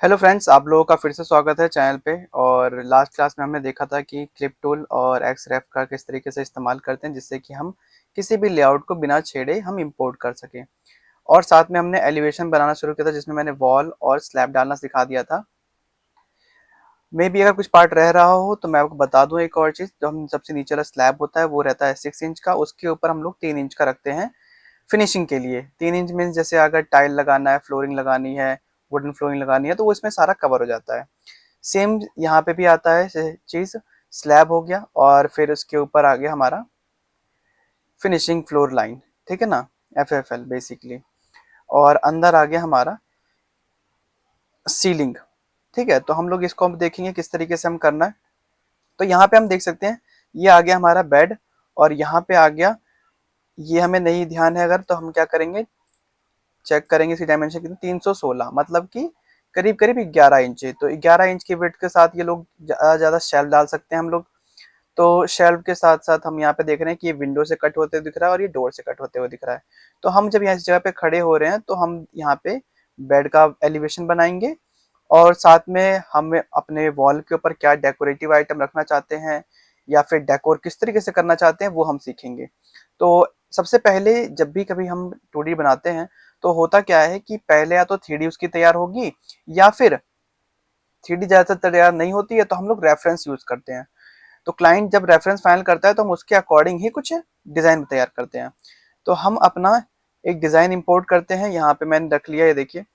Hello friends, आप लोगों का फिर से स्वागत है चैनल पे। और लास्ट क्लास में हमने देखा था कि क्लिप टूल और एक्सरेफ का किस तरीके से इस्तेमाल करते हैं जिससे कि हम किसी भी लेआउट को बिना छेड़े हम इंपोर्ट कर सकें। और साथ में हमने एलिवेशन बनाना शुरू किया था जिसमें मैंने वॉल और स्लैब डालना सिखा दिया था। मे भी अगर कुछ पार्ट रह रहा हो तो मैं आपको बता दूं एक और चीज़। जो हम सबसे नीचे वाला स्लैब होता है वो रहता है 6 इंच का, उसके ऊपर हम लोग 3 इंच का रखते हैं फिनिशिंग के लिए। 3 इंच मीन्स जैसे अगर टाइल लगाना है, फ्लोरिंग लगानी है, वुडन फ्लोरिंग लगानी है तो वो इसमें सारा कवर हो जाता है। सेम यहाँ पे भी आता है चीज। स्लैब हो गया और फिर उसके ऊपर आ गया हमारा फिनिशिंग फ्लोर लाइन, ठीक है ना, FFL बेसिकली। और अंदर आ गया हमारा सीलिंग। ठीक है, तो हम लोग इसको हम देखेंगे किस तरीके से हम करना है। तो यहाँ पे हम देख सकते हैं ये आ गया हमारा बेड। और यहाँ पे आ गया, ये हमें नहीं ध्यान है अगर, तो हम क्या करेंगे, चेक करेंगे इसकी डायमेंशन कितनी, 316, मतलब कि करीब करीब 11 इंच है। तो 11 इंच की विड्थ के साथ ये लोग ज्यादा शेल्फ डाल सकते हैं हम लोग। तो शेल्फ के साथ साथ हम यहाँ पे देख रहे हैं कि ये विंडो से कट होते हुए दिख रहा है और ये डोर से कट होते हुए दिख रहा है। तो हम जब यहाँ इस जगह पे खड़े हो रहे हैं तो हम यहाँ पे बेड का एलिवेशन बनाएंगे। और साथ में हम अपने वॉल के ऊपर क्या डेकोरेटिव आइटम रखना चाहते हैं या फिर डेकोर किस तरीके से करना चाहते हैं वो हम सीखेंगे। तो सबसे पहले जब भी कभी हम 2D बनाते हैं तो होता क्या है कि पहले या तो 3D उसकी तैयार होगी, या फिर 3D ज्यादातर तैयार नहीं होती है तो हम लोग रेफरेंस यूज करते हैं। तो क्लाइंट जब रेफरेंस फाइनल करता है तो हम उसके अकॉर्डिंग ही कुछ डिजाइन तैयार करते हैं। तो हम अपना एक डिजाइन इंपोर्ट करते हैं। यहाँ पे मैंने रख लिया, ये देखिए।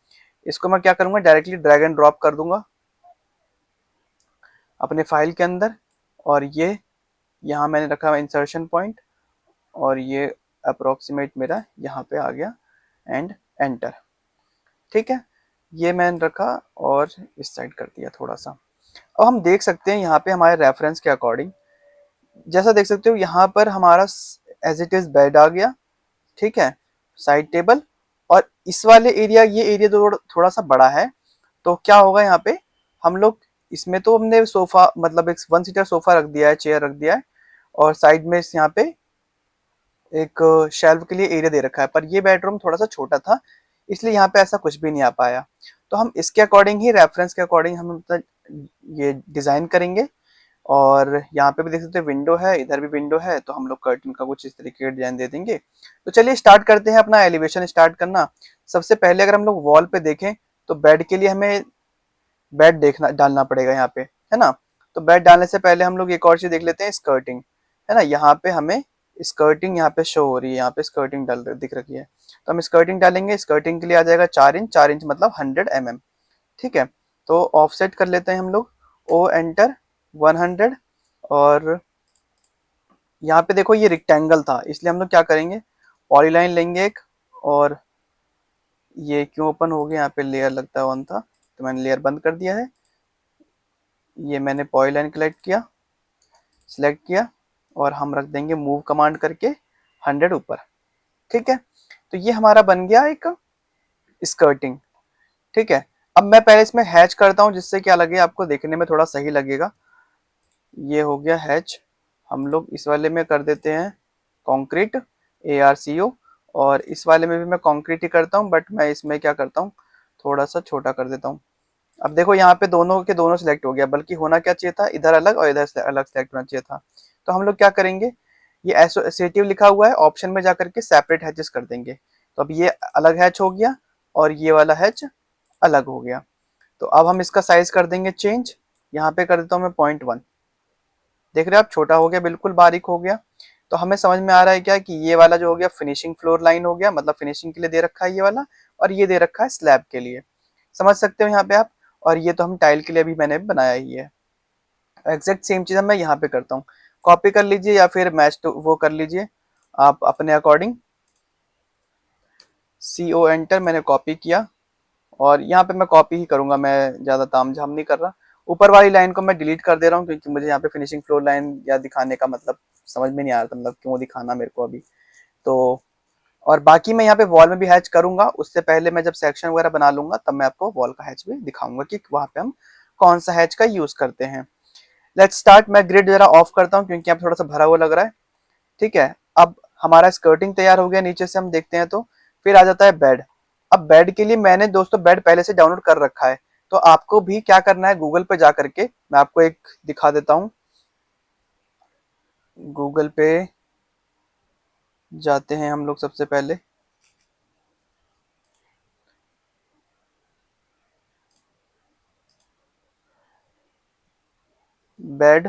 इसको मैं क्या करूंगा, डायरेक्टली ड्रैग एंड ड्रॉप कर दूंगा अपने फाइल के अंदर। और ये यहाँ मैंने रखा इंसर्शन पॉइंट, और ये अप्रोक्सीमेट मेरा यहाँ पे आ गया, एंड एंटर। ठीक है, ये मैंने रखा और इस साइड कर दिया थोड़ा सा। अब हम देख सकते हैं यहाँ पे हमारे रेफरेंस के अकॉर्डिंग, जैसा देख सकते हो यहाँ पर हमारा एज इट इज बेड आ गया। ठीक है, साइड टेबल। और इस वाले एरिया, ये एरिया थोड़ा सा बड़ा है। तो क्या होगा यहाँ पे, हम लोग इसमें तो हमने सोफा, मतलब एक 1 सीटर सोफा रख दिया है, चेयर रख दिया है। और साइड में यहाँ पे एक शेल्फ के लिए एरिया दे रखा है। पर ये बेडरूम थोड़ा सा छोटा था, इसलिए यहाँ पे ऐसा कुछ भी नहीं आ पाया। तो हम इसके अकॉर्डिंग ही, रेफरेंस के अकॉर्डिंग हम मतलब ये डिजाइन करेंगे। और यहाँ पे भी देख सकते हैं विंडो है, इधर भी विंडो है, तो हम लोग कर्टन का कुछ इस तरीके का डिजाइन दे देंगे। तो चलिए स्टार्ट करते हैं अपना एलिवेशन स्टार्ट करना। सबसे पहले अगर हम लोग वॉल पे देखें तो बेड के लिए हमें बेड देखना डालना पड़ेगा यहाँ पे, है ना। तो बेड डालने से पहले हम लोग एक और चीज देख लेते हैं, स्कर्टिंग, है ना। यहाँ पे हमें स्कर्टिंग यहाँ पे शो हो रही है, यहाँ पे स्कर्टिंग दिख रही है। तो हम स्कर्टिंग डालेंगे। स्कर्टिंग के लिए आ जाएगा 4 इंच, 4 इंच मतलब 100 mm। ठीक है, तो ऑफसेट कर लेते हैं हम लोग, ओ एंटर 100। और यहाँ पे देखो ये रिक्टेंगल था, इसलिए हम लोग क्या करेंगे, पॉलीलाइन लेंगे एक। और ये क्यों ओपन हो गया, यहाँ पे लेयर लगता है ऑन था तो मैंने लेयर बंद कर दिया है। ये मैंने पॉलीलाइन सिलेक्ट किया और हम रख देंगे मूव कमांड करके 100 ऊपर। ठीक है, तो ये हमारा बन गया एक स्कर्टिंग। ठीक है, अब मैं पहले इसमें हैच करता हूँ जिससे क्या लगे आपको देखने में थोड़ा सही लगेगा। ये हो गया हैच। हम लोग इस वाले में कर देते हैं कंक्रीट, ARCO। और इस वाले में भी मैं कंक्रीट ही करता हूँ, बट मैं इसमें क्या करता हूँ, थोड़ा सा छोटा कर देता हूँ। अब देखो यहाँ पे दोनों के दोनों सिलेक्ट हो गया, बल्कि होना क्या चाहिए था, इधर अलग और इधर अलग सिलेक्ट होना चाहिए था। तो हम लोग क्या करेंगे, ये एसोसिएटिव लिखा हुआ है, ऑप्शन में जाकर के सेपरेट हैचेस कर देंगे। तो अब ये अलग हैच हो गया और ये वाला हैच अलग हो गया। तो अब हम इसका साइज कर देंगे चेंज। यहाँ पे कर देता हूँ मैं 0.1। देख रहे हैं आप, छोटा हो गया, बिल्कुल बारीक हो गया। तो हमें समझ में आ रहा है क्या कि ये वाला जो हो गया फिनिशिंग फ्लोर लाइन हो गया, मतलब फिनिशिंग के लिए दे रखा है ये वाला, और ये दे रखा है स्लैब के लिए। समझ सकते हो यहाँ पे आप। और ये तो हम टाइल के लिए भी मैंने बनाया ही है। एग्जैक्ट सेम चीज मैं यहाँ पे करता हूँ। कॉपी कर लीजिए या फिर मैच टू वो कर लीजिए आप अपने अकॉर्डिंग। CO एंटर, मैंने कॉपी किया। और यहाँ पे मैं कॉपी ही करूंगा, मैं ज्यादा तामझाम नहीं कर रहा। ऊपर वाली लाइन को मैं डिलीट कर दे रहा हूँ क्योंकि मुझे यहाँ पे फिनिशिंग फ्लोर लाइन या दिखाने का मतलब समझ में नहीं आ रहा था, मतलब क्यों दिखाना मेरे को अभी। तो और बाकी मैं यहाँ पे वॉल में भी हैच करूंगा, उससे पहले मैं जब सेक्शन वगैरह बना लूंगा तब मैं आपको वॉल का हैच भी दिखाऊंगा कि वहां पे हम कौन सा हैच का यूज करते हैं। Let's start. मैं ग्रिड जरा ऑफ करता हूँ क्योंकि यहाँ पे थोड़ा सा भरा हुआ लग रहा है। ठीक है, अब हमारा स्कर्टिंग तैयार हो गया, नीचे से हम देखते हैं तो फिर आ जाता है बेड। अब बेड के लिए मैंने दोस्तों बेड पहले से डाउनलोड कर रखा है, तो आपको भी क्या करना है, गूगल पे जा करके मैं आपको एक दिखा देता हूँ। गूगल पे जाते हैं हम लोग सबसे पहले। बेड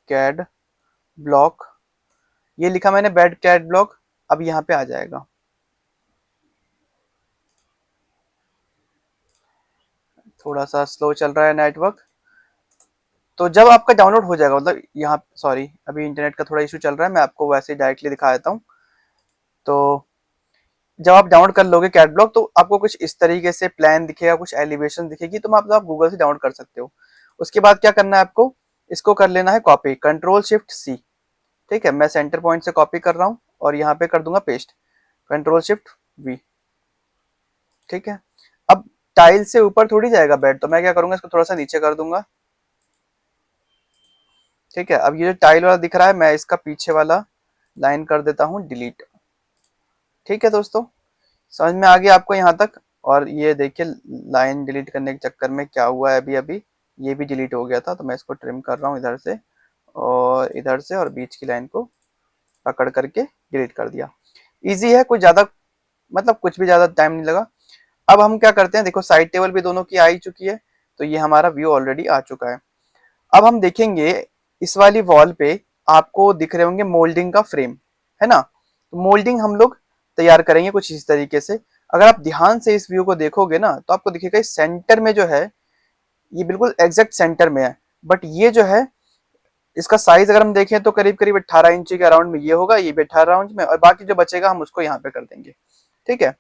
कैड ब्लॉक, ये लिखा मैंने बेड कैड ब्लॉक। अब यहाँ पे आ जाएगा। थोड़ा सा स्लो चल रहा है नेटवर्क। तो जब आपका डाउनलोड हो जाएगा, मतलब यहाँ सॉरी अभी इंटरनेट का थोड़ा इशू चल रहा है, मैं आपको वैसे ही डायरेक्टली दिखा देता हूँ। तो जब आप डाउनलोड कर लोगे कैट ब्लॉक, तो आपको कुछ इस तरीके से प्लान दिखेगा, कुछ एलिवेशन दिखेगी, तो मतलब आप गूगल से डाउनलोड कर सकते हो। उसके बाद क्या करना है आपको, इसको कर लेना है कॉपी, कंट्रोल शिफ्ट सी। ठीक है, मैं सेंटर पॉइंट से कॉपी कर रहा हूँ और यहाँ पे कर दूंगा पेस्ट, कंट्रोल शिफ्ट वी। ठीक है, अब टाइल से ऊपर थोड़ी जाएगा बेड, तो मैं क्या करूंगा, इसको थोड़ा सा नीचे कर दूंगा। ठीक है, अब ये जो टाइल वाला दिख रहा है, मैं इसका पीछे वाला लाइन कर देता हूँ डिलीट। ठीक है दोस्तों, समझ में आ गया आपको यहाँ तक। और ये देखिए लाइन डिलीट करने के चक्कर में क्या हुआ है, अभी अभी ये भी डिलीट हो गया था, तो मैं इसको ट्रिम कर रहा हूँ इधर से और इधर से, और बीच की लाइन को पकड़ करके डिलीट कर दिया। इजी है, कुछ ज़्यादा मतलब कुछ भी ज़्यादा टाइम नहीं लगा। अब हम क्या करते हैं, देखो साइड टेबल भी दोनों की आ ही चुकी है, तो ये हमारा व्यू ऑलरेडी आ चुका है। अब हम देखेंगे इस वाली वॉल पे आपको दिख रहे होंगे मोल्डिंग का फ्रेम, है ना। तो मोल्डिंग हम लोग तैयार करेंगे कुछ इस तरीके से। अगर आप ध्यान से इस व्यू को देखोगे ना, तो आपको दिखेगा इस सेंटर में जो है, ये बिल्कुल एग्जैक्ट सेंटर में है। बट ये जो है, इसका साइज अगर हम देखें तो करीब करीब 18 इंच के अराउंड में ये होगा, ये भी 18 इंच में, और बाकी जो बचेगा हम उसको यहाँ पे कर देंगे। ठीक है,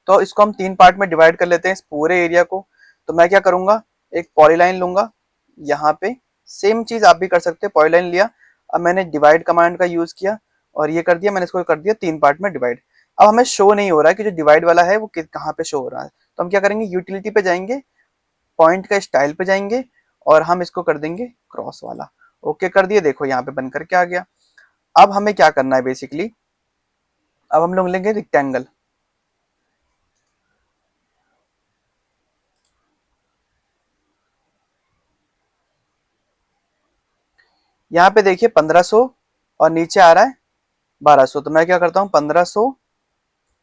तो इसको हम 3 पार्ट में डिवाइड कर लेते हैं इस पूरे एरिया को। तो मैं क्या करूंगा, एक पॉलीलाइन लूंगा यहाँ पे, सेम चीज आप भी कर सकते हैं, पॉलीलाइन लिया। अब मैंने डिवाइड कमांड का यूज किया और ये कर दिया, मैंने इसको कर दिया 3 पार्ट में डिवाइड। अब हमें शो नहीं हो रहा है कि जो डिवाइड वाला है वो कहाँ पे शो हो रहा है, तो हम क्या करेंगे, यूटिलिटी पे जाएंगे, पॉइंट का स्टाइल पे जाएंगे और हम इसको कर देंगे क्रॉस वाला। ओके कर दिए, देखो यहाँ पे बन करके आ गया। अब हमें क्या करना है बेसिकली, अब हम लोग लेंगे रिक्टेंगल। यहाँ पे देखिए 1500 और नीचे आ रहा है 1200, तो मैं क्या करता हूँ 1500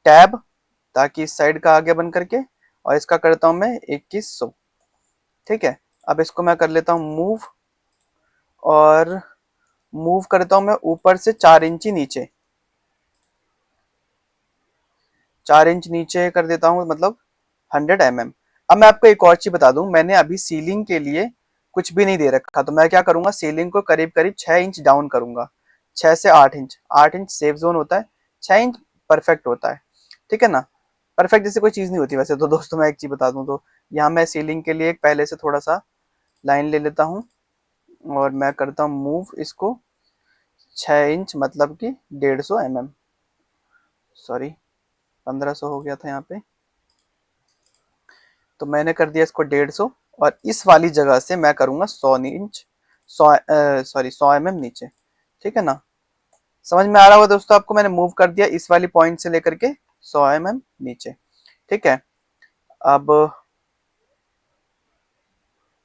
टैब, ताकि इस साइड का आगे बन करके, और इसका करता हूँ मैं 2100। ठीक है, अब इसको मैं कर लेता हूँ मूव, और मूव करता हूँ मैं ऊपर से 4 इंची नीचे, 4 इंच नीचे कर देता हूँ, मतलब 100 mm। अब मैं आपको एक और चीज बता दूं, मैंने अभी सीलिंग के लिए कुछ भी नहीं दे रखा, तो मैं क्या करूंगा, सीलिंग को करीब करीब 6 इंच डाउन करूंगा, 6 से 8 इंच। 8 इंच सेफ जोन होता है, 6 इंच परफेक्ट होता है। ठीक है ना, परफेक्ट जैसे कोई चीज नहीं होती वैसे तो दोस्तों, मैं एक चीज बता दूं तो, यहाँ मैं सीलिंग के लिए पहले से थोड़ा सा लाइन ले लेता हूँ और मैं करता हूँ मूव इसको 6 इंच, मतलब कि 150 mm, सॉरी 1500 हो गया था यहाँ पे, तो मैंने कर दिया इसको 150, और इस वाली जगह से मैं करूंगा 100 इंच, 100 mm नीचे। ठीक है ना, समझ में आ रहा होगा दोस्तों आपको, मैंने मूव कर दिया इस वाली पॉइंट से लेकर के 100 mm नीचे। ठीक है, अब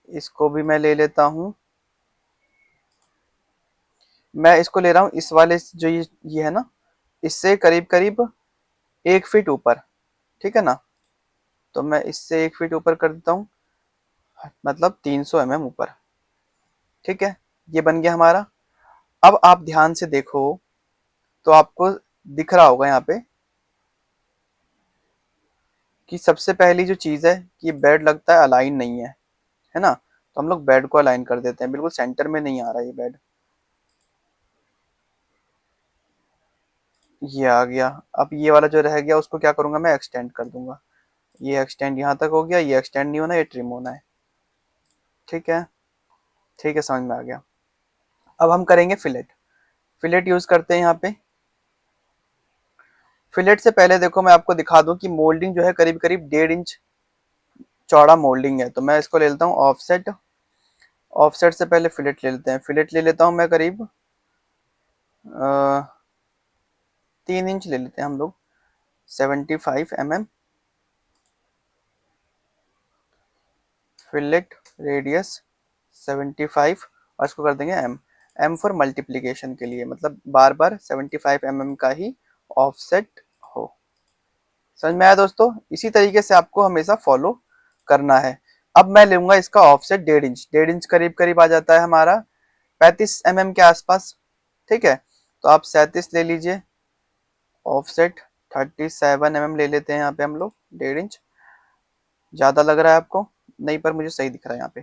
इसको भी मैं ले लेता हूँ, मैं इसको ले रहा हूँ इस वाले जो ये है ना, इससे करीब करीब 1 फीट ऊपर। ठीक है ना, तो मैं इससे 1 फीट ऊपर कर देता हूँ, मतलब 300 mm ऊपर। ठीक है, ये बन गया हमारा। अब आप ध्यान से देखो तो आपको दिख रहा होगा यहाँ पे कि सबसे पहली जो चीज है कि बेड लगता है अलाइन नहीं है ना, तो हम लोग बेड को अलाइन कर देते हैं, बिल्कुल सेंटर में नहीं आ रहा ये बेड, ये आ गया। अब ये वाला जो रह गया उसको क्या करूंगा, मैं एक्सटेंड कर दूंगा, ये एक्सटेंड यहाँ तक हो गया, ये एक्सटेंड नहीं होना, ये ट्रिम होना है। ठीक है, ठीक है, समझ में आ गया। अब हम करेंगे फिलेट, फिलेट यूज करते हैं यहाँ पे। फिलेट से पहले देखो मैं आपको दिखा दूं कि मोल्डिंग जो है करीब करीब 1.5 इंच चौड़ा मोल्डिंग है, तो मैं इसको ले लेता हूँ ऑफसेट। ऑफसेट से पहले फिलेट ले लेते हैं, फिलेट ले लेता हूँ मैं करीब 3 इंच ले लेते हैं हम लोग, 75 mm। फिलेट रेडियस 75 और इसको कर देंगे एम। एम फॉर मल्टीप्लीकेशन के लिए, मतलब बार बार 75 mm का ही ऑफसेट हो। समझ में आया दोस्तों? इसी तरीके से आपको हमेशा फॉलो करना है। अब मैं लूंगा इसका ऑफसेट 1.5 इंच, 1.5 इंच करीब करीब आ जाता है हमारा 35 mm के आसपास। ठीक है, तो आप 37 ले लीजिए, ऑफसेट 37 mm ले लेते हैं यहाँ पे हम लोग। 1.5 इंच ज्यादा लग रहा है आपको? नहीं, पर मुझे सही दिख रहा है यहाँ पे।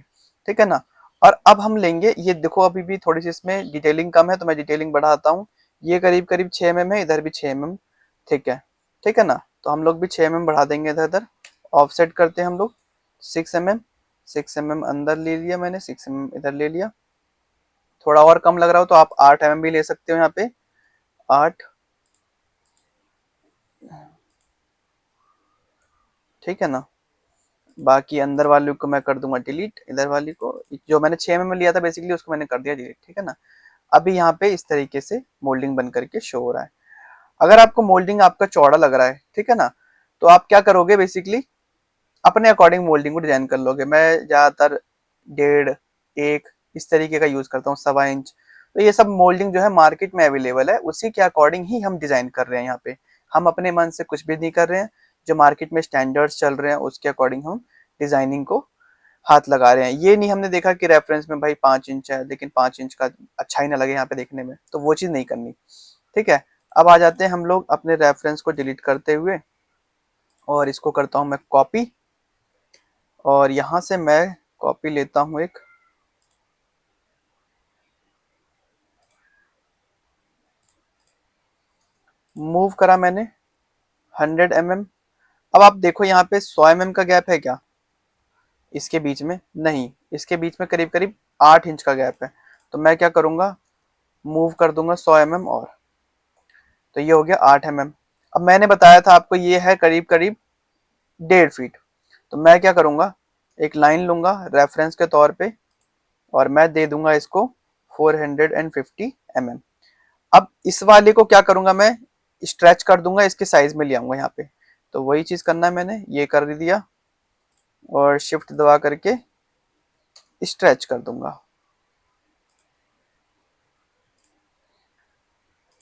ठीक है ना? और अब हम लेंगे, ये देखो अभी भी थोड़ी सी इसमें डिटेलिंग कम है तो मैं डिटेलिंग बढ़ाता हूँ। ये करीब करीब 6 mm है, इधर भी 6 mm। ठीक है, ठीक है ना? तो हम लोग भी 6 mm बढ़ा देंगे इधर इधर। ऑफसेट करते हैं हम लोग 6 mm। 6 mm अंदर ले लिया मैंने, 6 mm इधर ले लिया। थोड़ा और कम लग रहा हो तो आप 8 mm भी ले सकते हो यहाँ पे, 8। ठीक है ना? बाकी अंदर वाली को मैं कर दूंगा डिलीट, इधर वाली को जो मैंने 6 mm लिया था बेसिकली उसको मैंने कर दिया डिलीट। ठीक है ना? अभी यहाँ पे इस तरीके से मोल्डिंग बन करके शो हो रहा है। अगर आपको मोल्डिंग आपका चौड़ा लग रहा है, ठीक है ना, तो आप क्या करोगे बेसिकली, अपने अकॉर्डिंग मोल्डिंग को डिजाइन कर लोगे। मैं ज्यादातर 1.5, 1 इस तरीके का यूज करता हूँ, 1.25 इंच। तो ये सब मोल्डिंग जो है मार्केट में अवेलेबल है, उसी के अकॉर्डिंग ही हम डिजाइन कर रहे हैं यहाँ पे। हम अपने मन से कुछ भी नहीं कर रहे हैं, जो मार्केट में स्टैंडर्ड्स चल रहे हैं उसके अकॉर्डिंग हम डिजाइनिंग को हाथ लगा रहे हैं। ये नहीं हमने देखा कि रेफरेंस में भाई 5 इंच है लेकिन 5 इंच का अच्छा ही ना लगे यहाँ पे देखने में, तो वो चीज नहीं करनी। ठीक है, अब आ जाते हैं हम लोग अपने रेफरेंस को डिलीट करते हुए, और इसको करता हूँ मैं कॉपी, और यहाँ से मैं कॉपी लेता हूँ एक, मूव करा मैंने 100 mm। अब आप देखो यहाँ पे 100 mm का गैप है क्या इसके बीच में? नहीं, इसके बीच में करीब करीब 8 इंच का गैप है। तो मैं क्या करूंगा, मूव कर दूंगा 100 mm और, तो ये हो गया 8 mm। अब मैंने बताया था आपको ये है करीब करीब 1.5 फीट। तो मैं क्या करूंगा, एक लाइन लूंगा रेफरेंस के तौर पे, और मैं दे दूंगा इसको 450 mm। अब इस वाले को क्या करूंगा मैं, स्ट्रेच कर दूंगा, इसके साइज में ले आऊंगा यहाँ पे। तो वही चीज करना है, मैंने ये कर दिया और शिफ्ट दबा करके स्ट्रेच कर दूंगा।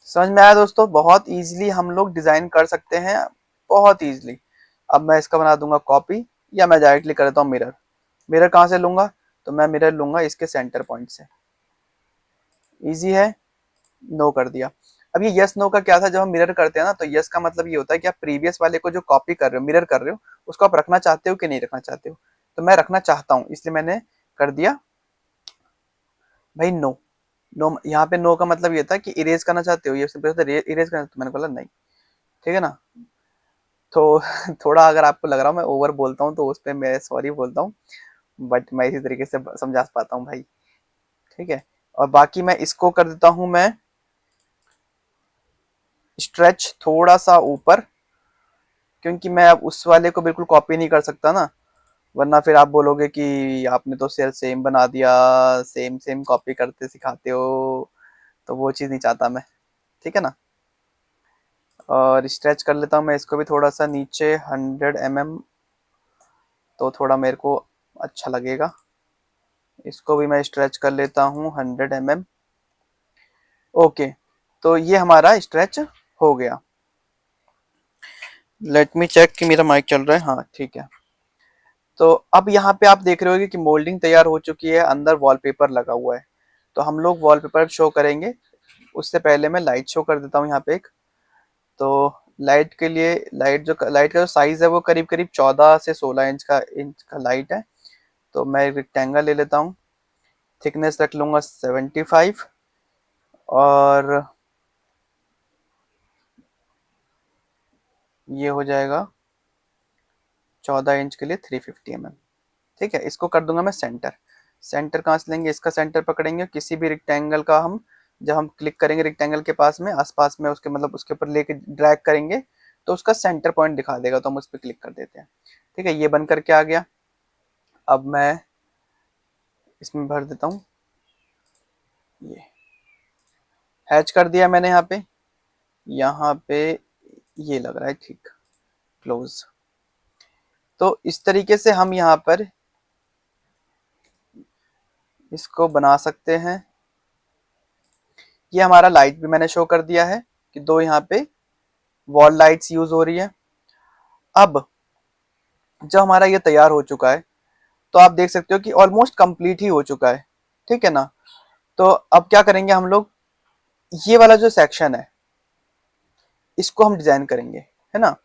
समझ में आया दोस्तों? बहुत इजीली हम लोग डिजाइन कर सकते हैं, बहुत इजीली। अब मैं इसका बना दूंगा कॉपी, या मैं डायरेक्टली कर देता हूँ मिरर। मिरर कहाँ से लूंगा, तो मैं मिरर लूंगा इसके सेंटर पॉइंट से। इजी है, नो कर दिया। अब ये यस नो का क्या था, जब हम मिरर करते हैं ना, तो यस का मतलब ये होता है कि आप प्रीवियस वाले को जो कॉपी कर रहे हो, मिरर कर रहे हो, उसको आप रखना चाहते हो कि नहीं रखना चाहते हो। तो मैं रखना चाहता हूँ, इसलिए मैंने कर दिया भाई नो। नो यहाँ पे नो का मतलब ये था कि इरेज करना चाहते हो, ये सिंपल इरेज करना, तो मैंने बोला नहीं। ठीक है ना? तो थोड़ा अगर आपको लग रहा हूँ मैं ओवर बोलता हूँ तो उस पर मैं सॉरी बोलता हूँ, बट मैं इसी तरीके से समझा पाता हूँ भाई। ठीक है, और बाकी मैं इसको कर देता हूँ मैं स्ट्रेच थोड़ा सा ऊपर, क्योंकि मैं अब उस वाले को बिल्कुल कॉपी नहीं कर सकता ना, वरना फिर आप बोलोगे कि आपने तो सेल सेम बना दिया, सेम सेम कॉपी करते सिखाते हो, तो वो चीज़ नहीं चाहता मैं। ठीक है ना? और स्ट्रेच कर लेता हूँ मैं इसको भी थोड़ा सा नीचे 100 mm, तो थोड़ा मेरे को अच्छा लगेगा। इसको भी मैं स्ट्रेच कर लेता हूँ 100 mm। ओके, तो ये हमारा स्ट्रेच हो गया। लेट मी चेक कि मेरा माइक चल रहा है, हाँ ठीक है। तो अब यहाँ पे आप देख रहे होगे कि मोल्डिंग तैयार हो चुकी है, अंदर वॉलपेपर लगा हुआ है। तो हम लोग वॉलपेपर शो करेंगे, उससे पहले मैं लाइट शो कर देता हूँ यहाँ पे एक। तो लाइट के लिए, लाइट का जो साइज है वो करीब करीब 14 से 16 इंच का लाइट है। तो मैं रेक्टेंगल ले लेता हूँ, थिकनेस रख लूंगा 75, और ये हो जाएगा 14 इंच के लिए 350 mm। ठीक है, इसको कर दूंगा मैं सेंटर। सेंटर कहाँ से लेंगे, इसका सेंटर पकड़ेंगे किसी भी रेक्टेंगल का हम, जब हम क्लिक करेंगे रेक्टेंगल के पास में, आसपास में उसके, मतलब उसके ऊपर लेके ड्रैग करेंगे तो उसका सेंटर पॉइंट दिखा देगा, तो हम उस पर क्लिक कर देते हैं। ठीक है, ये बन करके आ गया। अब मैं इसमें भर देता हूँ, ये हैच कर दिया मैंने यहाँ पे ये लग रहा है ठीक, क्लोज। तो इस तरीके से हम यहाँ पर इसको बना सकते हैं। ये हमारा लाइट भी मैंने शो कर दिया है कि दो यहाँ पे वॉल लाइट्स यूज हो रही है। अब जब हमारा ये तैयार हो चुका है तो आप देख सकते हो कि ऑलमोस्ट कंप्लीट ही हो चुका है, ठीक है ना। तो अब क्या करेंगे हम लोग, ये वाला जो सेक्शन है इसको हम डिजाइन करेंगे, है ना।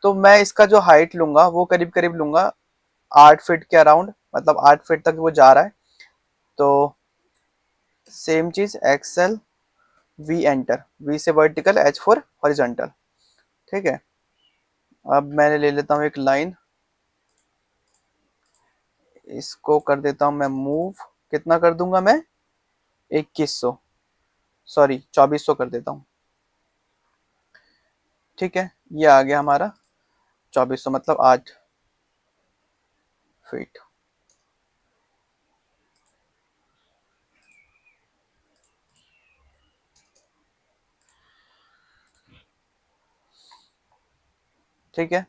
तो मैं इसका जो हाइट लूंगा वो करीब करीब लूंगा 8 फीट के अराउंड, मतलब 8 फीट तक वो जा रहा है। तो सेम चीज एक्सेल वी एंटर, वी से वर्टिकल, एच फॉर हॉरिजॉन्टल, ठीक है। अब मैंने ले लेता हूँ एक लाइन, इसको कर देता हूँ मैं मूव, कितना कर दूंगा मैं, 2100, सॉरी 2400 कर देता हूँ, ठीक है। ये आ गया हमारा 2400 मतलब 8 फीट। ठीक है।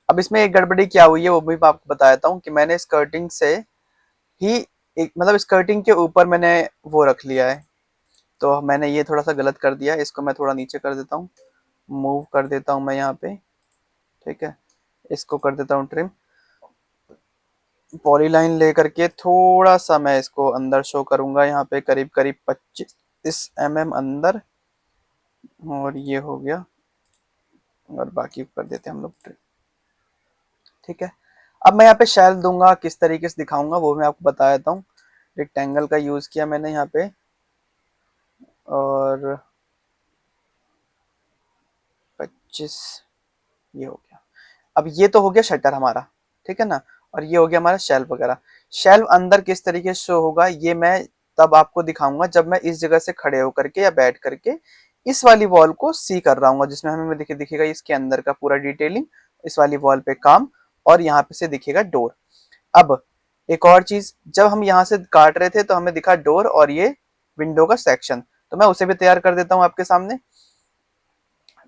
अब इसमें एक गड़बड़ी क्या हुई है वो भी मैं आपको बताता हूँ कि मैंने स्कर्टिंग से ही एक, मतलब स्कर्टिंग के ऊपर मैंने वो रख लिया है। तो मैंने ये थोड़ा सा गलत कर दिया है, इसको मैं थोड़ा नीचे कर देता हूँ, मूव कर देता हूँ मैं यहाँ पे, ठीक है। इसको कर देता हूँ ट्रिम, पॉलीलाइन लेकर के थोड़ा सा मैं इसको अंदर शो करूंगा, यहाँ पे करीब करीब 25 mm अंदर, और ये हो गया, और बाकी कर देते हैं हम लोग ट्रिम, ठीक है। अब मैं यहाँ पे शेल दूंगा, किस तरीके से दिखाऊंगा वो मैं आपको बता देता हूँ। रेक्टेंगल का यूज किया मैंने यहाँ पे, और 25, ये हो गया। अब ये तो हो गया शटर हमारा, ठीक है ना, और ये हो गया हमारा शेल्फ वगैरह। शेल्फ अंदर किस तरीके से शो होगा ये मैं तब आपको दिखाऊंगा जब मैं इस जगह से खड़े होकर के या बैठ करके इस वाली वॉल को सी कर रहा हूँ, जिसमें हमें दिखेगा इसके अंदर का पूरा डिटेलिंग, इस वाली वॉल पे काम, और यहाँ पे से दिखेगा डोर। अब एक और चीज, जब हम यहाँ से काट रहे थे तो हमें दिखा डोर और ये विंडो का सेक्शन, तो मैं उसे भी तैयार कर देता हूँ आपके सामने।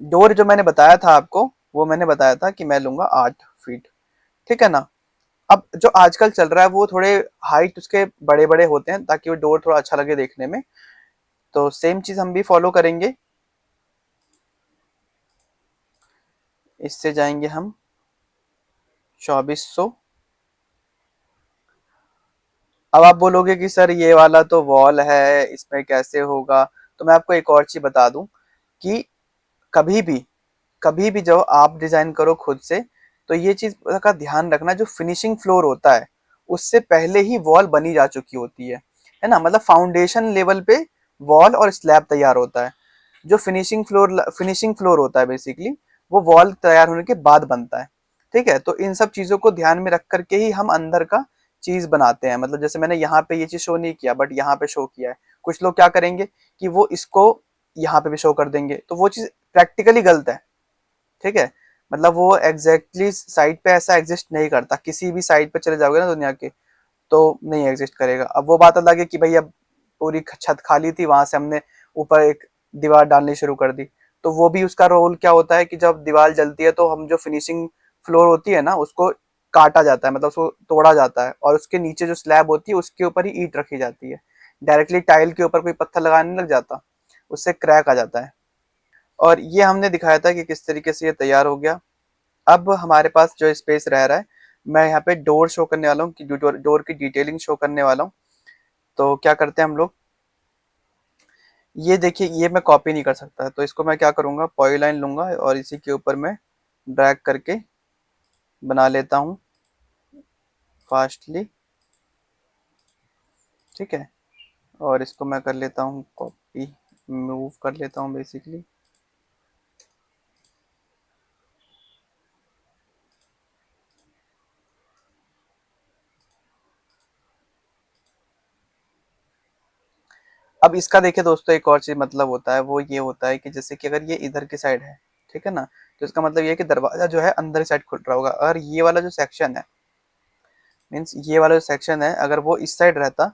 डोर जो मैंने बताया था आपको, वो मैंने बताया था कि मैं लूंगा 8 फीट, ठीक है ना। अब जो आजकल चल रहा है वो थोड़े हाइट उसके बड़े बड़े होते हैं ताकि वो डोर थोड़ा अच्छा लगे देखने में, तो सेम चीज हम भी फॉलो करेंगे। इससे जाएंगे हम 2400। अब आप बोलोगे कि सर ये वाला तो वॉल है, इसमें कैसे होगा, तो मैं आपको एक और चीज बता दूं कि कभी भी कभी भी जब आप डिजाइन करो खुद से, तो ये चीज का ध्यान रखना, जो फिनिशिंग फ्लोर होता है उससे पहले ही वॉल बनी जा चुकी होती है ना। मतलब फाउंडेशन लेवल पे वॉल और स्लैब तैयार होता है, जो फिनिशिंग फ्लोर होता है बेसिकली वो वॉल तैयार होने के बाद बनता है, ठीक है। तो इन सब चीजों को ध्यान में रख करके ही हम अंदर का चीज बनाते हैं। मतलब जैसे मैंने यहाँ पे ये चीज शो नहीं किया बट यहाँ पे शो किया है, कुछ लोग क्या करेंगे कि वो इसको यहाँ पे भी शो कर देंगे, तो वो चीज प्रैक्टिकली गलत है, ठीक है। मतलब वो एग्जैक्टली साइट पे ऐसा एग्जिस्ट नहीं करता, किसी भी साइट पे चले जाओगे ना दुनिया के तो नहीं एग्जिस्ट करेगा। अब वो बात अलग है कि भाई अब पूरी छत खाली थी, वहां से हमने ऊपर एक दीवार डालनी शुरू कर दी, तो वो भी उसका रोल क्या होता है कि जब दीवार जलती है तो हम जो फिनिशिंग फ्लोर होती है ना उसको काटा जाता है, मतलब उसको तोड़ा जाता है, और उसके नीचे जो स्लैब होती है उसके ऊपर ही ईंट रखी जाती है। डायरेक्टली टाइल के ऊपर कोई पत्थर लगाने लग जाता, उससे क्रैक आ जाता है। और ये हमने दिखाया था कि किस तरीके से ये तैयार हो गया। अब हमारे पास जो स्पेस रह रहा है, मैं यहाँ पे डोर शो करने वाला हूँ कि डोर की डिटेलिंग शो करने वाला हूँ। तो क्या करते हैं हम लोग, ये देखिए ये मैं कॉपी नहीं कर सकता, तो इसको मैं क्या करूँगा, पॉलीलाइन लूंगा और इसी के ऊपर मैं ड्रैग करके बना लेता हूँ फास्टली, ठीक है। और इसको मैं कर लेता हूँ कॉपी, मूव कर लेता हूँ बेसिकली। अब इसका देखिए दोस्तों एक और चीज मतलब होता है, वो ये होता है कि जैसे कि अगर ये इधर की साइड है, ठीक है ना, तो इसका मतलब ये है कि दरवाजा जो है अंदर साइड खुल रहा होगा। अगर ये वाला जो सेक्शन है, मीन्स ये वाला जो सेक्शन है अगर वो इस साइड रहता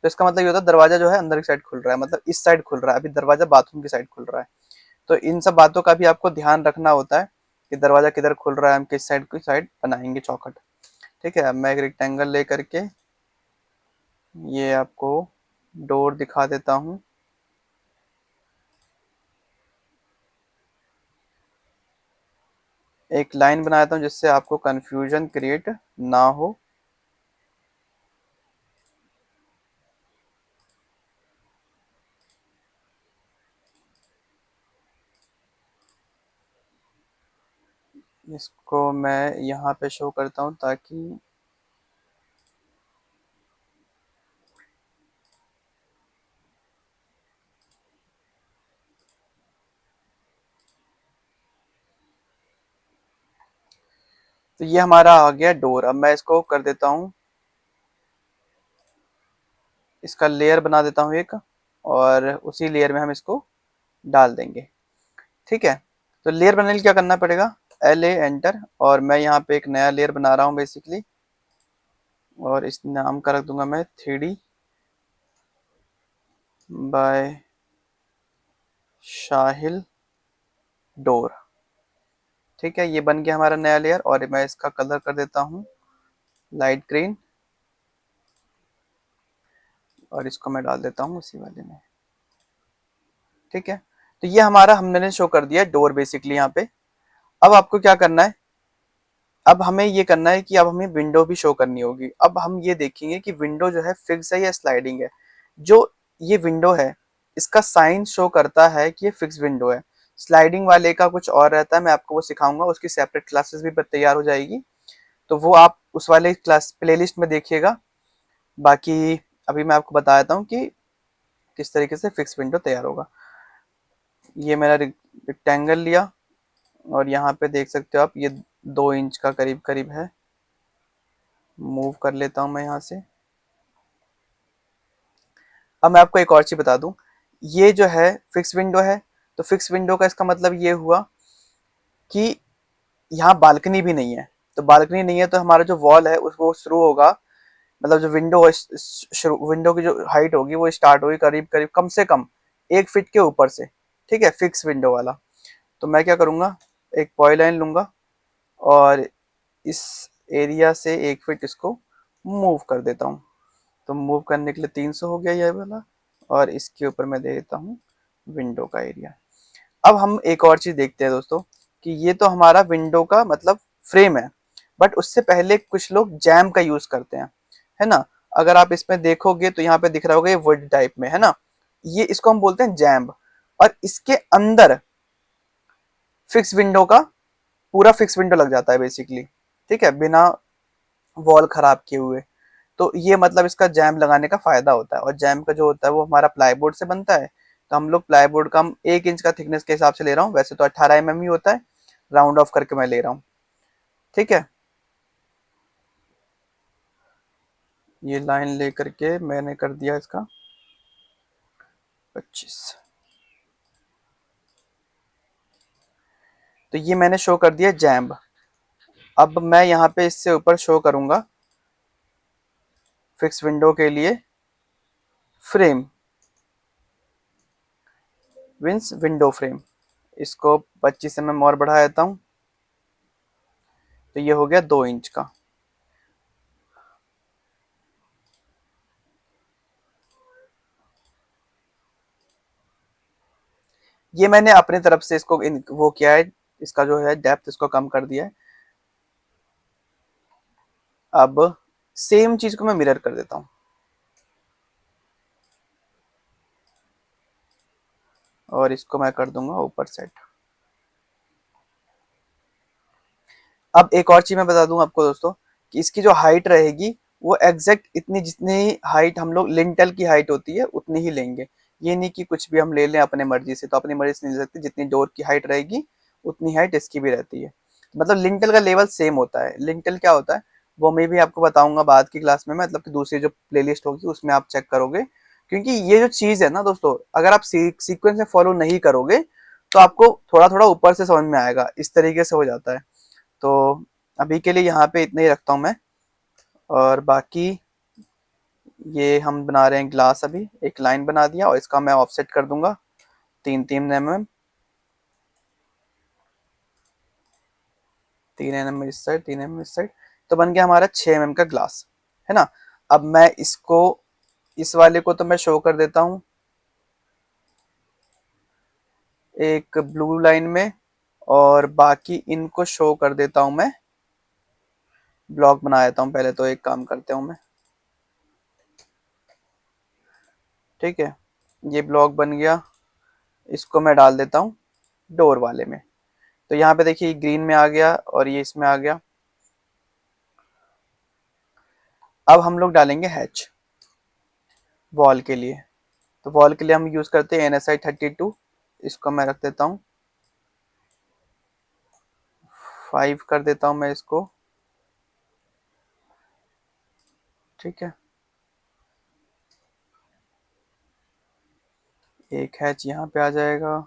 तो इसका मतलब ये होता दरवाजा जो है अंदर की साइड खुल रहा है, मतलब इस साइड खुल रहा है, अभी दरवाजा बाथरूम की साइड खुल रहा है। तो इन सब बातों का भी आपको ध्यान रखना होता है कि दरवाजा किधर खुल रहा है, हम किस साइड की साइड बनाएंगे चौखट, ठीक है। अब मैं एक रेक्टेंगल ले करके ये आपको डोर दिखा देता हूँ। एक लाइन बनाता हूँ जिससे आपको कंफ्यूजन क्रिएट ना हो। इसको मैं यहाँ पे शो करता हूँ ताकि तो ये हमारा आ गया डोर। अब मैं इसको कर देता हूँ, इसका लेयर बना देता हूँ एक, और उसी लेयर में हम इसको डाल देंगे। ठीक है, तो लेयर बनाने के लिए क्या करना पड़ेगा, एल ए एंटर, और मैं यहाँ पे एक नया लेयर बना रहा हूँ बेसिकली, और इस नाम का रख दूंगा मैं 3D बाय शाहिल डोर। ठीक है, ये बन गया हमारा नया लेयर, और मैं इसका कलर कर देता हूँ लाइट ग्रीन, और इसको मैं डाल देता हूँ उसी वाले में। ठीक है, तो ये हमारा हमने शो कर दिया डोर बेसिकली यहाँ पे। अब आपको क्या करना है, अब हमें ये करना है कि अब हमें विंडो भी शो करनी होगी। अब हम ये देखेंगे कि विंडो जो है फिक्स है या स्लाइडिंग है। जो ये विंडो है, इसका साइन शो करता है कि ये फिक्स विंडो है। स्लाइडिंग वाले का कुछ और रहता है, मैं आपको वो सिखाऊंगा, उसकी सेपरेट क्लासेस भी तैयार हो जाएगी, तो वो आप उस वाले क्लास प्लेलिस्ट में देखिएगा। बाकी अभी मैं आपको बता देता हूँ कि किस तरीके से फिक्स विंडो तैयार होगा। ये मैंने रेक्टेंगल लिया, और यहाँ पे देख सकते हो आप, ये 2 इंच का करीब करीब है। मूव कर लेता हूँ मैं यहाँ से। अब मैं आपको एक और चीज बता दूं, ये जो है फिक्स विंडो है, तो फिक्स विंडो का इसका मतलब ये हुआ कि यहाँ बालकनी भी नहीं है। तो बालकनी नहीं है तो हमारा जो वॉल है उसको शुरू होगा, मतलब जो विंडो है, विंडो की जो हाइट होगी वो स्टार्ट होगी करीब करीब कम से कम 1 फीट के ऊपर से। ठीक है, फिक्स विंडो वाला। तो मैं क्या करूंगा, एक पॉइंट लाइन लूंगा, और इस एरिया से 1 फीट इसको मूव कर देता हूँ। तो मूव करने के लिए 300 हो गया ये वाला, और इसके ऊपर मैं दे देता हूँ विंडो का एरिया। अब हम एक और चीज देखते हैं दोस्तों, कि ये तो हमारा विंडो का मतलब फ्रेम है, बट उससे पहले कुछ लोग जैम का यूज करते हैं, है ना। अगर आप इसमें देखोगे तो यहाँ पे दिख रहा होगा ये वुड टाइप में, है ना। ये इसको हम बोलते हैं जैम, और इसके अंदर फिक्स विंडो का पूरा फिक्स विंडो लग जाता है बेसिकली। ठीक है, बिना वॉल खराब किए हुए। तो ये मतलब इसका जैम लगाने का फायदा होता है, और जैम का जो होता है वो हमारा प्लाईबोर्ड से बनता है। तो हम लोग प्लाईबोर्ड का हम 1 इंच का थिकनेस के हिसाब से ले रहा हूँ, वैसे तो 18 mm ही होता है, राउंड ऑफ करके मैं ले रहा हूँ। ठीक है, ये लाइन ले करके मैंने कर दिया इसका 25। तो ये मैंने शो कर दिया जैम। अब मैं यहाँ पे इससे ऊपर शो करूंगा फिक्स विंडो के लिए फ्रेम, मीन्स विंडो फ्रेम। इसको 25 mm और बढ़ा देता हूँ, तो ये हो गया 2 इंच का। ये मैंने अपनी तरफ से इसको वो किया है, इसका जो है डेप्थ इसको कम कर दिया है। अब सेम चीज को मैं मिरर कर देता हूँ, और इसको मैं कर दूंगा ऊपर सेट। अब एक और चीज मैं बता दूं आपको दोस्तों, कि इसकी जो हाइट रहेगी वो एग्जैक्ट इतनी, जितनी हाइट हम लोग लिंटल की हाइट होती है उतनी ही लेंगे। ये नहीं कि कुछ भी हम ले लें अपने मर्जी से, तो अपनी मर्जी से नहीं ले सकते। जितनी डोर की हाइट रहेगी उतनी हाइट इसकी भी रहती है। मतलब लिंटल का लेवल सेम होता है। लिंटल क्या होता है वो मैं भी आपको बताऊंगा बाद की क्लास में, मतलब कि दूसरी जो प्लेलिस्ट होगी उसमें आप चेक करोगे। क्योंकि ये जो चीज है ना दोस्तों, अगर आप सीक्वेंस में फॉलो नहीं करोगे तो आपको थोड़ा थोड़ा ऊपर से समझ में आएगा, इस तरीके से हो जाता है। तो अभी के लिए यहाँ पे इतना ही रखता हूँ मैं, और बाकी ये हम बना रहे हैं ग्लास। अभी एक लाइन बना दिया, और इसका मैं ऑफसेट कर दूंगा 3 3 mm, 3 mm इस साइड, 3 mm इस साइड। तो बन गया हमारा 6 mm का ग्लास, है ना। अब मैं इसको इस वाले को तो मैं शो कर देता हूँ एक ब्लू लाइन में, और बाकी इनको शो कर देता हूँ मैं, ब्लॉक बना देता हूँ पहले। तो एक काम करते हूँ मैं, ठीक है, ये ब्लॉक बन गया, इसको मैं डाल देता हूँ डोर वाले में। तो यहाँ पे देखिए ग्रीन में आ गया और ये इसमें आ गया। अब हम लोग डालेंगे हैच वॉल के लिए। तो वॉल के लिए हम यूज करते हैं NSI 32। इसको मैं रख देता हूँ 5 कर देता हूँ मैं इसको, ठीक है। एक हैच यहाँ पे आ जाएगा,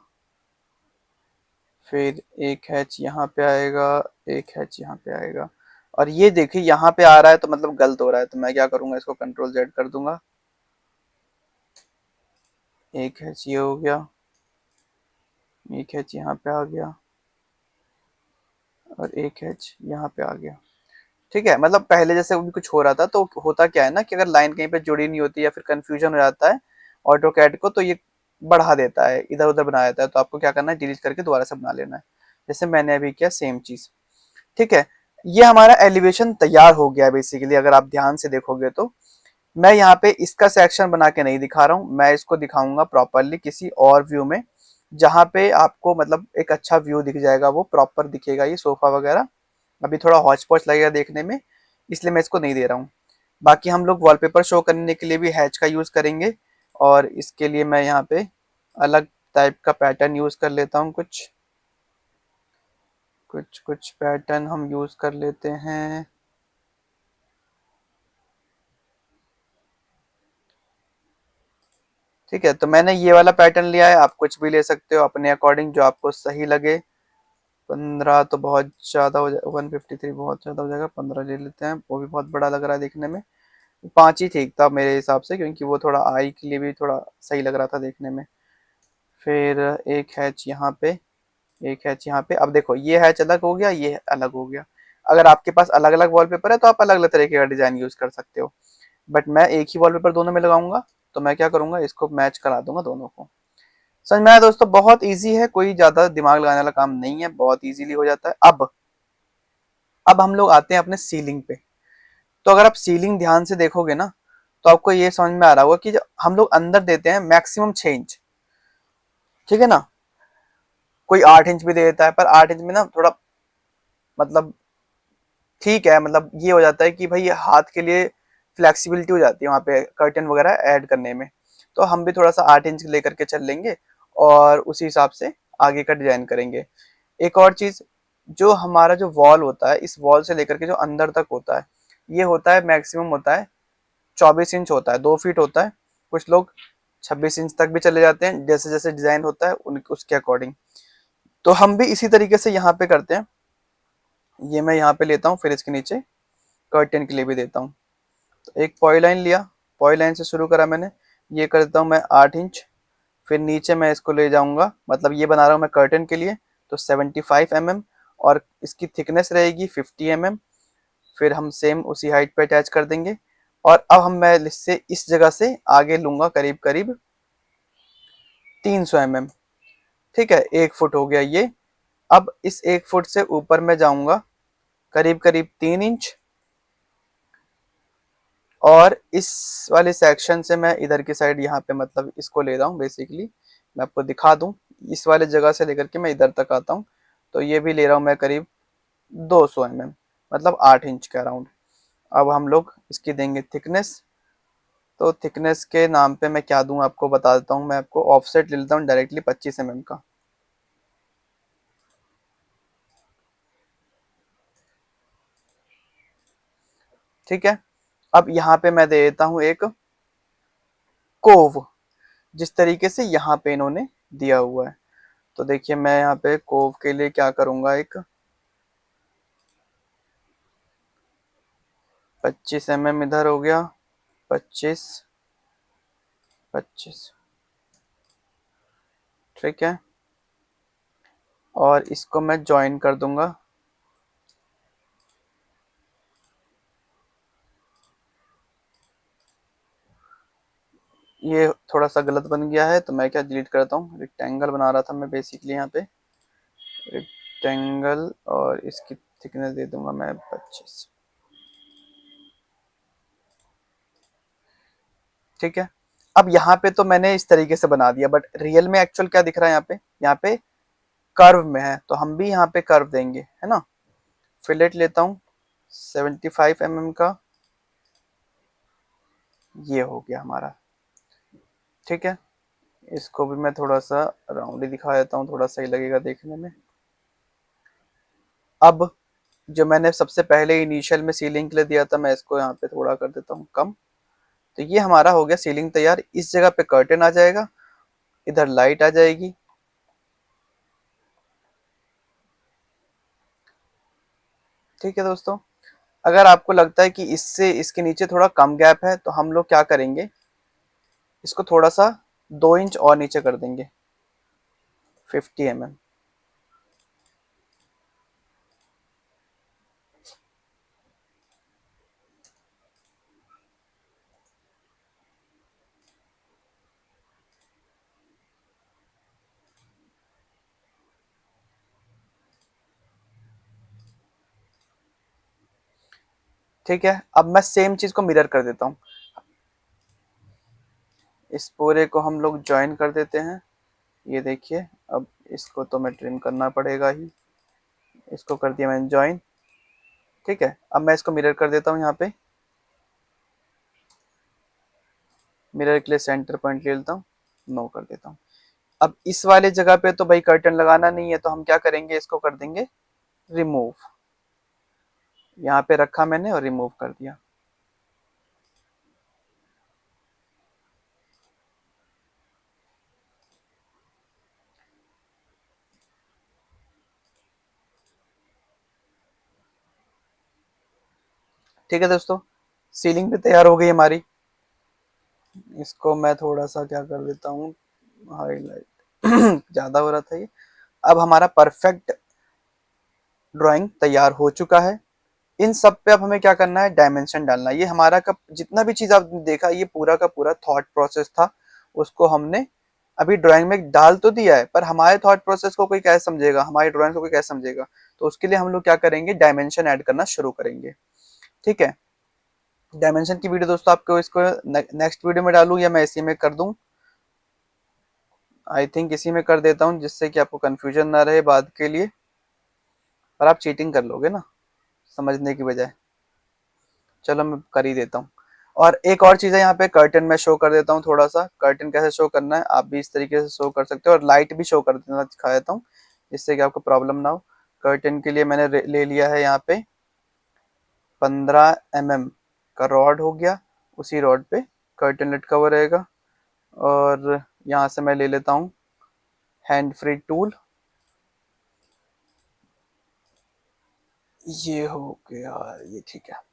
फिर एक हैच यहाँ पे आएगा, एक हैच यहाँ पे आएगा। और ये देखिए यहाँ पे आ रहा है तो मतलब गलत हो रहा है, तो मैं क्या करूँगा, इसको Ctrl Z कर दूंगा। एक हैच ये हो गया, एक हैच यहाँ पे आ गया, और एक हैच यहाँ पे आ गया, ठीक है। मतलब पहले जैसे भी कुछ हो रहा था, तो होता क्या है ना कि अगर लाइन कहीं पे जुड़ी नहीं होती या फिर कंफ्यूजन हो जाता है ऑटो कैड को, तो ये बढ़ा देता है, इधर उधर बना देता है। तो आपको क्या करना है, डिलीट करके दोबारा से बना लेना है, जैसे मैंने अभी किया सेम चीज, ठीक है। ये हमारा एलिवेशन तैयार हो गया बेसिकली, अगर आप ध्यान से देखोगे तो। मैं यहाँ पे इसका सेक्शन बना के नहीं दिखा रहा हूँ, मैं इसको दिखाऊंगा प्रॉपरली किसी और व्यू में, जहाँ पे आपको मतलब एक अच्छा व्यू दिख जाएगा, वो प्रॉपर दिखेगा ये सोफा वगैरह। अभी थोड़ा हौच पौच लगेगा देखने में, इसलिए मैं इसको नहीं दे रहा हूँ। बाकी हम लोग वॉलपेपर शो करने के लिए भी हैच का यूज करेंगे, और इसके लिए मैं यहाँ पे अलग टाइप का पैटर्न यूज कर लेता हूँ। कुछ कुछ कुछ पैटर्न हम यूज कर लेते हैं, ठीक है। तो मैंने ये वाला पैटर्न लिया है, आप कुछ भी ले सकते हो अपने अकॉर्डिंग जो आपको सही लगे। 15 तो बहुत ज्यादा हो जाए, 153 बहुत ज्यादा हो जाएगा, 15 ले लेते हैं, वो भी बहुत बड़ा लग रहा है देखने में। 5 ही ठीक था मेरे हिसाब से, क्योंकि वो थोड़ा आई के लिए भी थोड़ा सही लग रहा था देखने में। फिर एक हैच यहाँ पे, एक हैच यहाँ पे। अब देखो ये हैच अलग हो गया, ये अलग हो गया। अगर आपके पास अलग अलग वॉलपेपर है तो आप अलग अलग तरीके का डिजाइन यूज कर सकते हो, बट मैं एक ही वॉलपेपर दोनों में लगाऊंगा। तो मैं क्या करूंगा, इसको मैच करा दूंगा दोनों को। समझ में आया दोस्तों, बहुत इजी है, कोई ज्यादा दिमाग लगाने वाला काम नहीं है, बहुत इजीली हो जाता है। अब हम लोग आते हैं अपने सीलिंग पे। तो अगर आप सीलिंग ध्यान से देखोगे ना, तो आपको ये समझ में आ रहा होगा कि जब हम लोग अंदर देते हैं मैक्सिमम 6 इंच, ठीक है ना। कोई 8 इंच भी दे देता है, पर 8 इंच में ना थोड़ा मतलब ठीक है, मतलब ये हो जाता है कि भाई हाथ के लिए फ्लेक्सिबिलिटी हो जाती है वहाँ पे कर्टन वगैरह ऐड करने में। तो हम भी थोड़ा सा 8 इंच लेकर के चल लेंगे, और उसी हिसाब से आगे का डिजाइन करेंगे। एक और चीज, जो हमारा जो वॉल होता है, इस वॉल से लेकर के जो अंदर तक होता है, ये होता है मैक्सिमम होता है 24 इंच होता है, 2 फीट होता है। कुछ लोग 26 इंच तक भी चले जाते हैं, जैसे जैसे डिजाइन होता है उसके अकॉर्डिंग। तो हम भी इसी तरीके से यहाँ पे करते हैं। ये मैं यहाँ पे लेता हूँ, फिर इसके नीचे कर्टेन के लिए भी देता हूँ। तो एक पॉली लाइन लिया, पॉली लाइन से शुरू करा मैंने, ये कर देता हूँ मैं 8 इंच। फिर नीचे मैं इसको ले जाऊंगा, मतलब ये बना रहा हूँ मैं कर्टेन के लिए, तो 75 mm, और इसकी थिकनेस रहेगी 50 mm। फिर हम सेम उसी हाइट पे अटैच कर देंगे। और अब मैं इससे इस जगह से आगे लूंगा करीब करीब 300 mm, ठीक है। 1 फुट हो गया ये। अब इस 1 फुट से ऊपर मैं जाऊंगा करीब करीब 3 इंच, और इस वाले सेक्शन से मैं इधर की साइड यहाँ पे मतलब इसको ले रहा हूँ बेसिकली, मैं आपको दिखा दूं। इस वाले जगह से लेकर के मैं इधर तक आता हूँ, तो ये भी ले रहा हूँ मैं करीब 200 mm, मतलब 8 इंच के अराउंड। अब हम लोग इसकी देंगे थिकनेस। तो थिकनेस के नाम पे मैं क्या दूं आपको बता देता हूँ, मैं आपको ऑफसेट ले लेता हूँ डायरेक्टली 25 mm का, ठीक है। अब यहाँ पे मैं दे देता हूँ एक कोव, जिस तरीके से यहाँ पे इन्होंने दिया हुआ है। तो देखिए मैं यहाँ पे कोव के लिए क्या करूंगा, एक 25 mm इधर हो गया, 25, 25, ठीक है। और इसको मैं ज्वाइन कर दूंगा, ये थोड़ा सा गलत बन गया है तो मैं क्या डिलीट करता हूँ। रेक्टेंगल बना रहा था मैं बेसिकली यहाँ पे, रेक्टेंगल, और इसकी थिकनेस दे दूंगा मैं 25। ठीक है, अब यहाँ पे तो मैंने इस तरीके से बना दिया, बट रियल में एक्चुअल क्या दिख रहा है यहाँ पे कर्व में है, तो हम भी यहाँ पे कर्व देंगे, है ना। फिलेट लेता हूँ 75 mm का, ये हो गया हमारा। ठीक है, इसको भी मैं थोड़ा सा राउंड ही दिखा देता हूँ, थोड़ा सही लगेगा देखने में। अब जो मैंने सबसे पहले इनिशियल में सीलिंग के लिए दिया था, मैं इसको यहाँ पे थोड़ा कर देता हूँ कम। तो ये हमारा हो गया सीलिंग तैयार। इस जगह पे कर्टेन आ जाएगा, इधर लाइट आ जाएगी। ठीक है दोस्तों, अगर आपको लगता है कि इससे इसके नीचे थोड़ा कम गैप है तो हम लोग क्या करेंगे, इसको थोड़ा सा 2 इंच और नीचे कर देंगे, 50 mm। ठीक है, अब मैं सेम चीज को मिरर कर देता हूँ। इस पूरे को हम लोग ज्वाइन कर देते हैं। ये देखिए, अब इसको तो मैं ट्रिम करना पड़ेगा ही। इसको कर दिया मैंने ज्वाइन। ठीक है, अब मैं इसको मिरर कर देता हूँ यहाँ पे। मिरर के लिए सेंटर पॉइंट ले लेता हूँ, नो कर देता हूँ। अब इस वाले जगह पे तो भाई कर्टन लगाना नहीं है, तो हम क्या करेंगे, इसको कर देंगे रिमूव। यहाँ पे रखा मैंने और रिमूव कर दिया। ठीक है दोस्तों, सीलिंग भी तैयार हो गई हमारी। इसको मैं थोड़ा सा क्या कर देता हूँ, हाईलाइट ज्यादा हो रहा था ये। अब हमारा परफेक्ट ड्राइंग तैयार हो चुका है। इन सब पे अब हमें क्या करना है, डायमेंशन डालना है। ये हमारा का जितना भी चीज आपने देखा, ये पूरा का पूरा थॉट प्रोसेस था, उसको हमने अभी ड्राइंग में डाल तो दिया है, पर हमारे थॉट प्रोसेस को कोई कैसे समझेगा, हमारी ड्राइंग को कोई कैसे समझेगा। तो उसके लिए हम लोग क्या करेंगे, डायमेंशन ऐड करना शुरू करेंगे। ठीक है, डायमेंशन की वीडियो दोस्तों आपको इसको नेक्स्ट वीडियो में डालूं या मैं इसी में कर दूं। आई थिंक इसी में कर देता हूं, जिससे कि आपको कंफ्यूजन ना रहे बाद के लिए, और आप चीटिंग कर लोगे ना समझने की बजाय। चलो मैं कर ही देता हूँ। और एक और चीज़ है, यहाँ पे कर्टन में शो कर देता हूँ थोड़ा सा। कर्टन कैसे शो करना है आप भी इस तरीके से शो कर सकते हो, और लाइट भी शो कर देना दिखा देता हूँ, जिससे कि आपको प्रॉब्लम ना हो। कर्टन के लिए मैंने ले लिया है यहाँ पे 15 mm का रॉड हो गया, उसी रॉड पे कर्टन लटका हुआ रहेगा। और यहाँ से मैं ले लेता हूँ हैंड फ्री टूल। ये हो गया, ये ठीक है।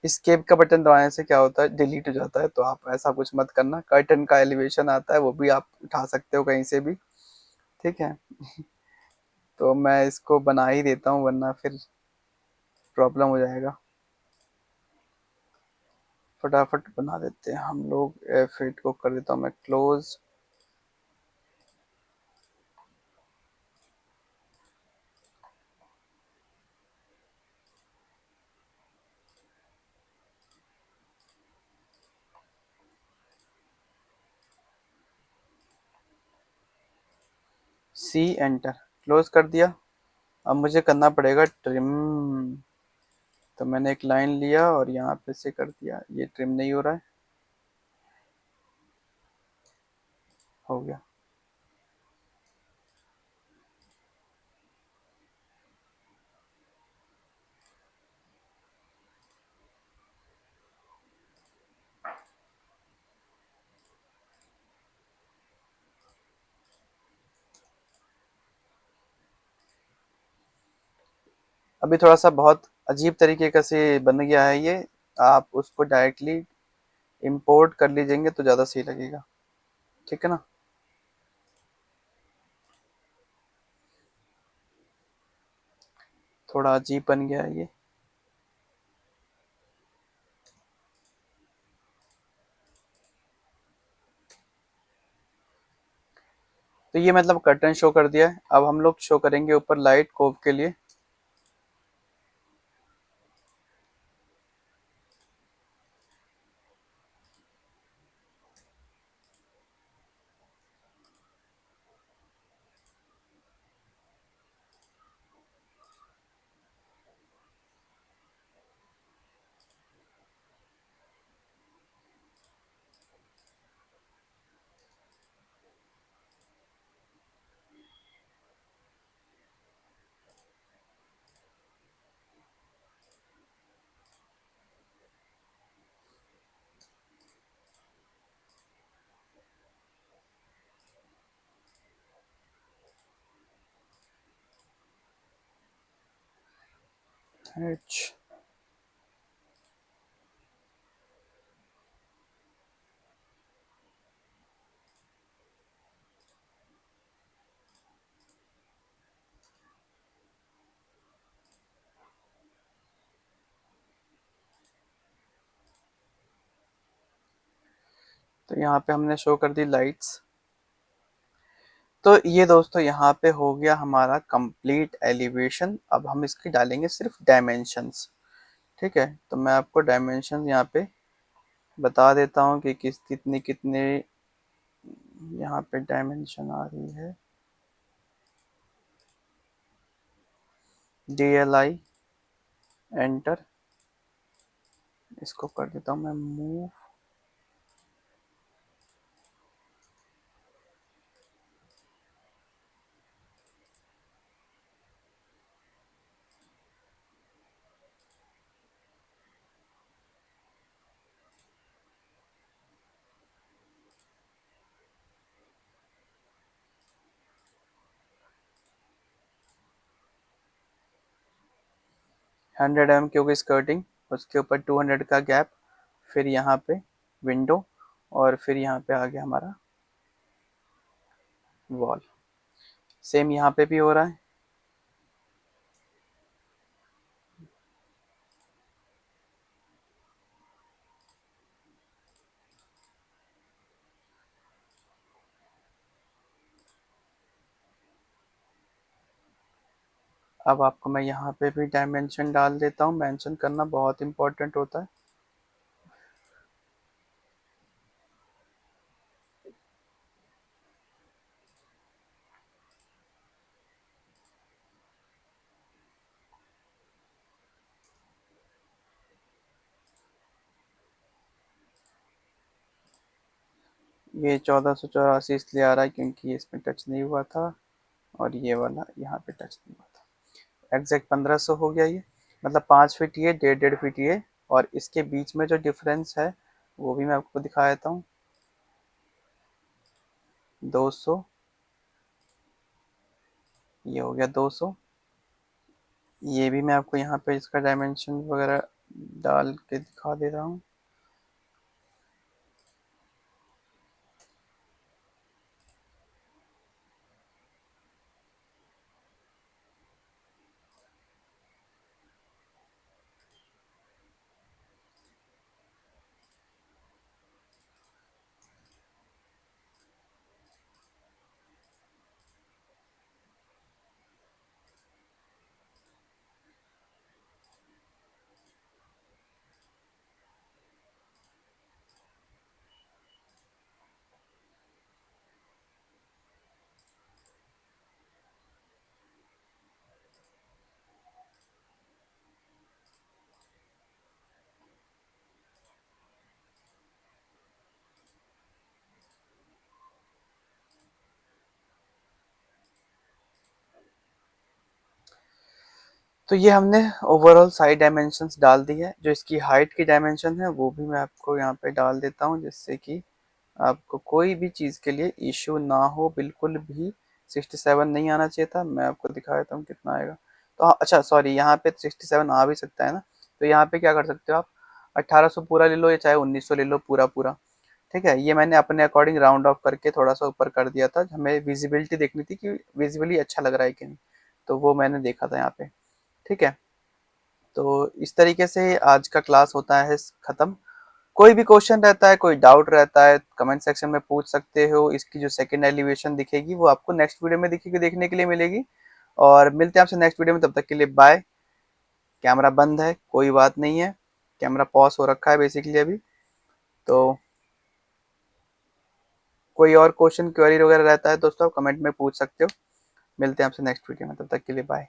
एस्केप का बटन दबाने से क्या होता है, डिलीट हो जाता है, तो आप ऐसा कुछ मत करना। कर्टन का एलिवेशन आता है, वो भी आप उठा सकते हो कहीं से भी। ठीक है, तो मैं इसको बना ही देता हूँ, वरना फिर प्रॉब्लम हो जाएगा। फटाफट बना देते हैं हम लोग। F8 को कर देता हूँ मैं क्लोज। सी एंटर, क्लोज कर दिया। अब मुझे करना पड़ेगा ट्रिम। तो मैंने एक लाइन लिया और यहाँ पे से कर दिया, ये ट्रिम नहीं हो रहा है। हो गया। अभी थोड़ा सा बहुत अजीब तरीके का से बन गया है ये, आप उसको डायरेक्टली इंपोर्ट कर लीजिएंगे तो ज़्यादा सही लगेगा, ठीक है ना। थोड़ा अजीब बन गया है ये। तो ये मतलब कर्टन शो कर दिया है। अब हम लोग शो करेंगे ऊपर लाइट कोव के लिए। 'H'। तो यहाँ पे हमने शो कर दी लाइट्स। तो ये दोस्तों यहाँ पे हो गया हमारा कंप्लीट एलिवेशन। अब हम इसकी डालेंगे सिर्फ डायमेंशंस, ठीक है। तो मैं आपको डायमेंशन यहाँ पे बता देता हूँ कि कितने कितने यहाँ पे डायमेंशन आ रही है। DLI एंटर, इसको कर देता हूँ मैं मूव। हंड्रेड एम की होगी स्कर्टिंग, उसके ऊपर 200 का गैप, फिर यहाँ पे विंडो, और फिर यहाँ पे आ गया हमारा वॉल। सेम यहाँ पे भी हो रहा है। अब आपको मैं यहाँ पे भी डायमेंशन डाल देता हूँ, मेंशन करना बहुत इंपॉर्टेंट होता है। ये 1484 इसलिए आ रहा है क्योंकि इसमें टच नहीं हुआ था, और ये वाला यहाँ पे टच नहीं हुआ था। एग्जैक्ट 1500 हो गया ये, मतलब 5 फीट ये, 1.5 फीट ये, और इसके बीच में जो डिफरेंस है वो भी मैं आपको दिखा देता हूँ। 200, ये हो गया 200। ये भी मैं आपको यहाँ पे इसका डायमेंशन वगैरह डाल के दिखा दे रहा हूँ। तो ये हमने ओवरऑल साइड डायमेंशंस डाल दी है। जो इसकी हाइट की डायमेंशन है वो भी मैं आपको यहाँ पे डाल देता हूँ, जिससे कि आपको कोई भी चीज़ के लिए इश्यू ना हो। बिल्कुल भी 67 नहीं आना चाहिए था। मैं आपको दिखा देता हूँ कितना आएगा। तो हाँ, अच्छा सॉरी, यहाँ पे 67 आ भी सकता है ना। तो यहाँ पे क्या कर सकते हो आप, 1800 पूरा ले लो या चाहे 1900 ले लो पूरा पूरा। ठीक है, ये मैंने अपने अकॉर्डिंग राउंड ऑफ करके थोड़ा सा ऊपर कर दिया था। हमें विजिबिलिटी देखनी थी कि विजिबली अच्छा लग रहा है कि नहीं, तो वो मैंने देखा था यहाँ पे। ठीक है, तो इस तरीके से आज का क्लास होता है ख़त्म। कोई भी क्वेश्चन रहता है, कोई डाउट रहता है, कमेंट सेक्शन में पूछ सकते हो। इसकी जो सेकंड एलिवेशन दिखेगी वो आपको नेक्स्ट वीडियो में दिखेगी, देखने के लिए मिलेगी। और मिलते हैं आपसे नेक्स्ट वीडियो में, तब तक के लिए बाय। कैमरा बंद है, कोई बात नहीं है, कैमरा पॉज हो रखा है बेसिकली अभी। तो कोई और क्वेश्चन क्वेरी वगैरह रहता है दोस्तों, आप कमेंट में पूछ सकते हो। मिलते हैं आपसे नेक्स्ट वीडियो में, तब तक के लिए बाय।